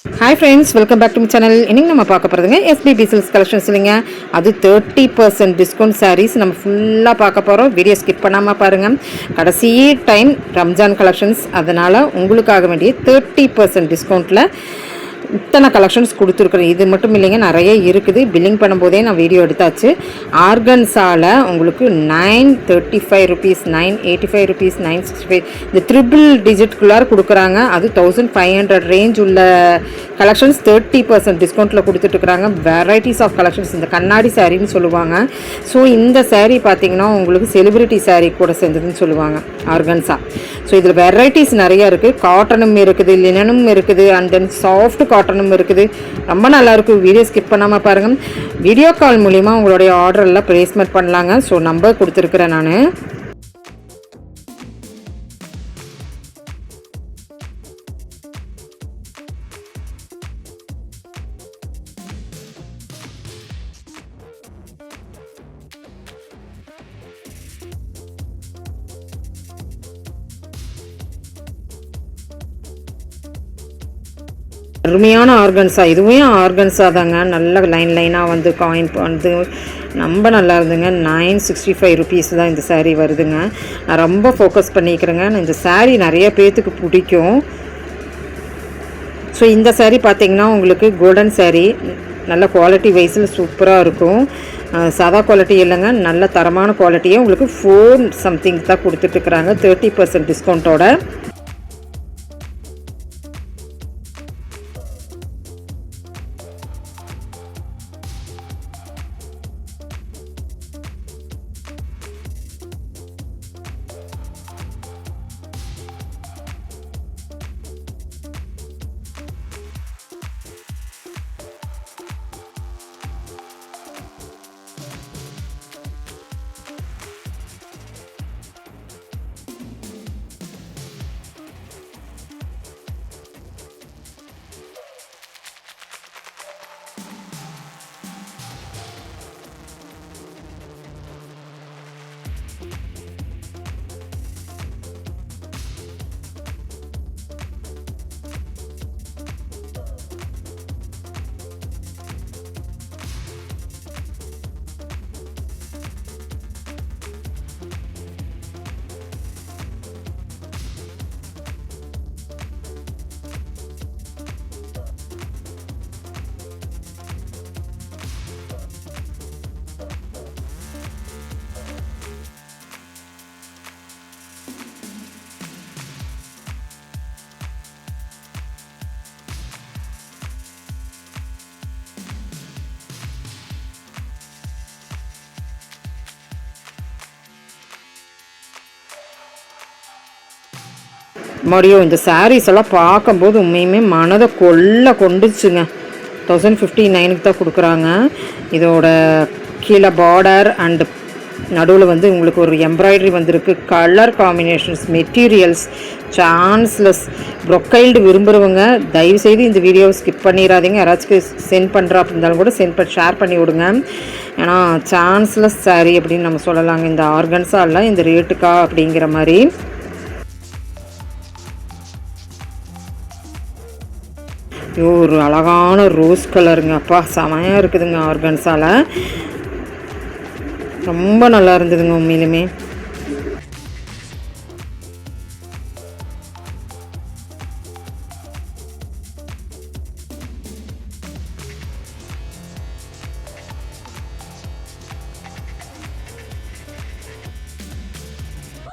Hi friends, welcome back to my channel. இன்னைக்கு நம்ம பார்க்க போகிறதுங்க எஸ்பிபி சில்க்ஸ் கலெக்ஷன்ஸ் இல்லைங்க. அது 30% டிஸ்கவுண்ட் சாரீஸ் நம்ம ஃபுல்லாக பார்க்க போகிறோம். வீடியோ ஸ்கிப் பண்ணாமல் பாருங்கள். கடைசி டைம் ரம்ஜான் கலெக்ஷன்ஸ், அதனால் உங்களுக்காக வேண்டிய 30% டிஸ்கவுண்ட்டில் இத்தனை கலெக்ஷன்ஸ் கொடுத்துருக்குறேன். இது மட்டும் இல்லைங்க, நிறைய இருக்குது. பில்லிங் பண்ணும்போதே நான் வீடியோ எடுத்தாச்சு. ஆர்கன்ஸாவில் உங்களுக்கு 935 ருபீஸ், 985 ருபீஸ், 965 இந்த ட்ரிபிள் டிஜிட்குள்ளார கொடுக்குறாங்க. அது 1500 ரேஞ்ச் உள்ள கலெக்ஷன்ஸ் 30% டிஸ்கவுண்ட்டில் கொடுத்துட்ருக்குறாங்க. Varieties of collections. இந்த கண்ணாடி சாரின்னு சொல்லுவாங்க. ஸோ இந்த சாரீ பார்த்திங்கன்னா உங்களுக்கு செலிப்ரிட்டி சாரீ கூட சேர்ந்ததுன்னு சொல்லுவாங்க ஆர்கன்ஸா. ஸோ இதில் வெரைட்டிஸ் நிறையா இருக்குது. காட்டனும் இருக்குது, லினனும் இருக்குது, அண்ட் தென் சாஃப்ட் காட்டனும் இருக்குது. ரொம்ப நல்லாயிருக்கும். வீடியோ ஸ்கிப் பண்ணாமல் பாருங்கள். வீடியோ கால் மூலிமா உங்களுடைய ஆர்டரெல்லாம் ப்ளேஸ்மெண்ட் பண்ணலாங்க. ஸோ நம்பர் கொடுத்துருக்குறேன் நான். அருமையான ஆர்கன்ஸா, இதுவே ஆர்கன்ஸா தாங்க. நல்ல லைனாக வந்து காயின் வந்து ரொம்ப நல்லா இருந்துங்க. 965 ருபீஸ் தான் இந்த சாரீ வருதுங்க. நான் ரொம்ப ஃபோக்கஸ் பண்ணிக்கிறேங்க. இந்த சாரீ நிறைய பேர்த்துக்கு பிடிக்கும். ஸோ இந்த சாரீ பார்த்திங்கன்னா உங்களுக்கு கோல்டன் சாரீ, நல்ல குவாலிட்டி வைஸில் சூப்பராக இருக்கும். சாதா குவாலிட்டி இல்லைங்க, நல்ல தரமான குவாலிட்டியே உங்களுக்கு 4 சம்திங் தான் கொடுத்துட்ருக்குறாங்க 30% டிஸ்கவுண்ட்டோட. மறுபடியும் இந்த சாரீஸ் எல்லாம் பார்க்கும்போது உண்மையுமே மனதை கொண்டுச்சுங்க. 1059க்கு தான் கொடுக்குறாங்க. இதோட கீழே பார்டர் அண்டு நடுவில் வந்து உங்களுக்கு ஒரு எம்ப்ராய்டரி வந்திருக்கு. Colour combinations, materials chanceless. ப்ரொக்கைல்டு விரும்புகிறவங்க தயவுசெய்து இந்த வீடியோவை ஸ்கிப் பண்ணிடாதீங்க. யாராச்சும் சென்ட் பண்ணுறா அப்படின்னாலும் கூட ஷேர் பண்ணி விடுங்க. ஏன்னா சான்ஸ்லெஸ் சாரீ அப்படின்னு நம்ம சொல்லலாங்க. இந்த ஆர்கன்ஸாலாம் இந்த ரேட்டுக்கா அப்படிங்கிற மாதிரி. ஒரு அழகான ரோஸ் கலருங்க. அப்பா செமையாக இருக்குதுங்க. ஆர்கன்ஸால் ரொம்ப நல்லா இருந்ததுங்க உண்மையிலுமே.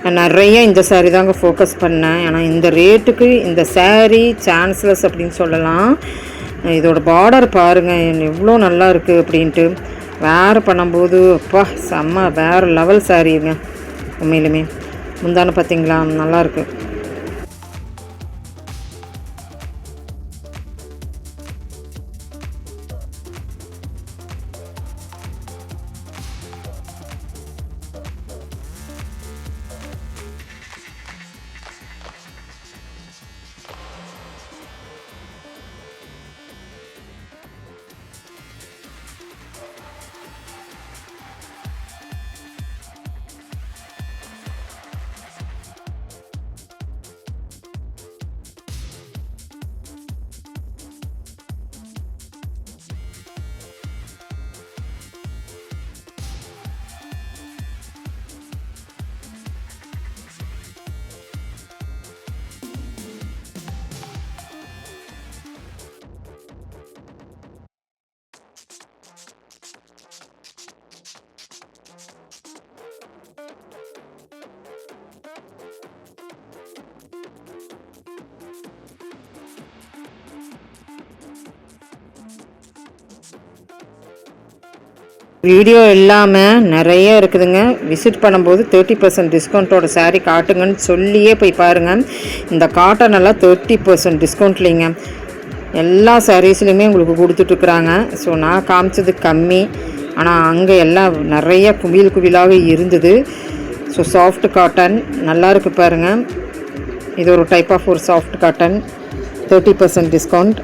நான் நிறைய இந்த சாரீ தாங்க ஃபோக்கஸ் பண்ணேன். ஏன்னா இந்த ரேட்டுக்கு இந்த சாரீ சான்ஸ்லெஸ் அப்படின்னு சொல்லலாம். இதோட பார்டர் பாருங்கள் எவ்வளோ நல்லா இருக்குது அப்படின்ட்டு. வேறு பண்ணும்போது அப்பா செம்ம வேறு லெவல் சாரீங்க உண்மையிலுமே. முந்தான பார்த்திங்களா, நல்லாயிருக்கு. வீடியோ இல்லாமல் நிறைய இருக்குதுங்க. விசிட் பண்ணும்போது 30% டிஸ்கவுண்ட்டோட சாரீ காட்டுங்கன்னு சொல்லியே போய் பாருங்கள். இந்த காட்டன் எல்லாம் 30% டிஸ்கவுண்ட்லிங்க எல்லா சாரீஸ்லையுமே உங்களுக்கு கொடுத்துட்ருக்குறாங்க. ஸோ நான் காமிச்சது கம்மி, ஆனால் அங்கே எல்லாம் நிறைய குவியல் குவியலாக இருந்தது. ஸோ சாஃப்ட் காட்டன் நல்லா இருக்குது பாருங்கள். இது ஒரு டைப் ஆஃப் ஒரு சாஃப்ட் காட்டன் 30% டிஸ்கவுண்ட்.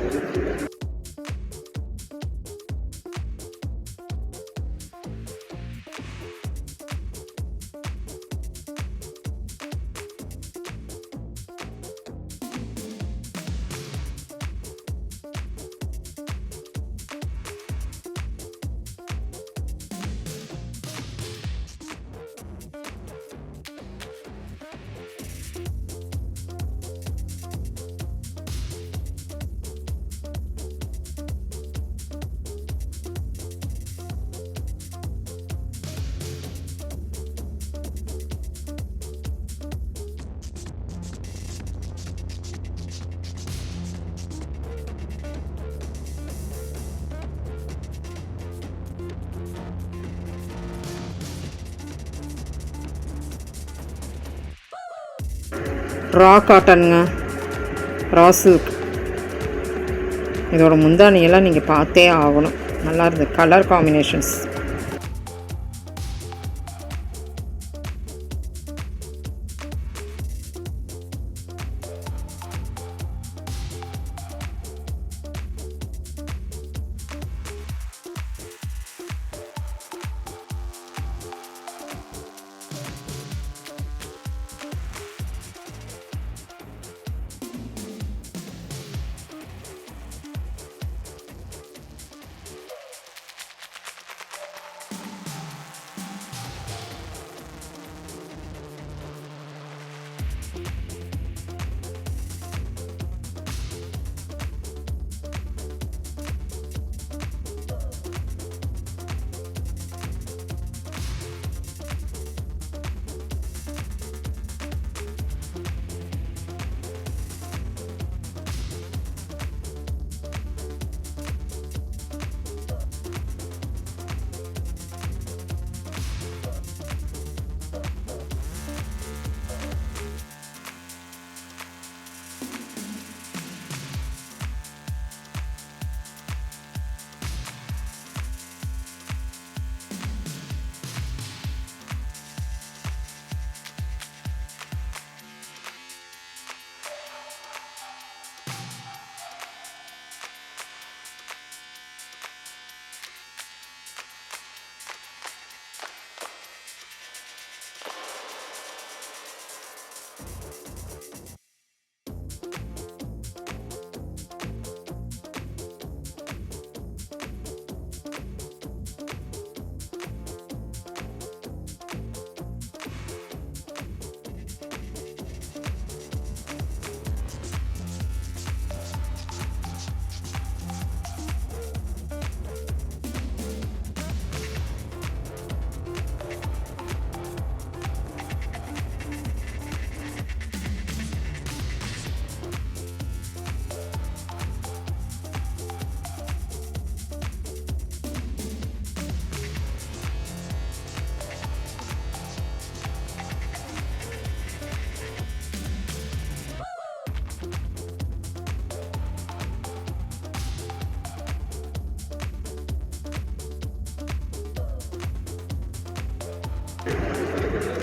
ரா காட்டனுங்க, ரா சில்க். இதோட முந்தானியெல்லாம் நீங்கள் பார்த்தே ஆகணும். நல்லா இருந்தது colour combinations.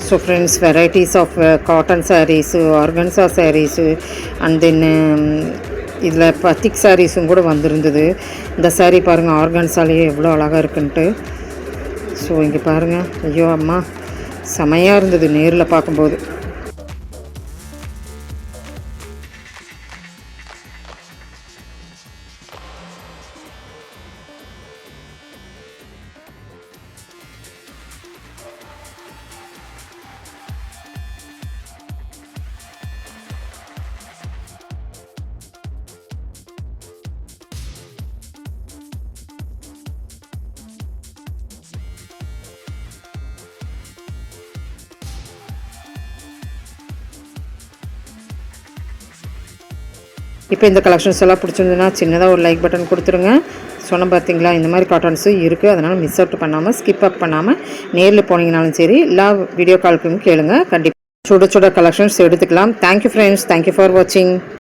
So friends, varieties of cotton sarees, organza sarees, and then இதில் பத்திக் சாரீஸும் கூட வந்திருந்தது. இந்த சாரீ பாருங்கள், ஆர்கன்சாலேயே எவ்வளோ அழகாக இருக்குன்ட்டு. ஸோ இங்கே பாருங்கள், ஐயோ அம்மா செமையாக இருந்தது நேரில் பார்க்கும்போது. இப்போ இந்த கலெக்ஷன்ஸ் எல்லாம் பிடிச்சிருந்ததுன்னா சின்னதாக ஒரு லைக் பட்டன் கொடுத்துருங்க. சொன்ன பார்த்தீங்களா, இந்த மாதிரி காட்டன்ஸும் இருக்குது. அதனால் மிஸ் அவுட் பண்ணாமல் ஸ்கிப் அப் பண்ணாமல் நேரில் போனீங்கனாலும் சரி, எல்லா வீடியோ கால்க்கும் கேளுங்க. கண்டிப்பாக சுட சுட கலெக்ஷன்ஸ் எடுத்துக்கலாம். தேங்க்யூ ஃப்ரெண்ட்ஸ், தேங்க்யூ ஃபார் வாட்சிங்.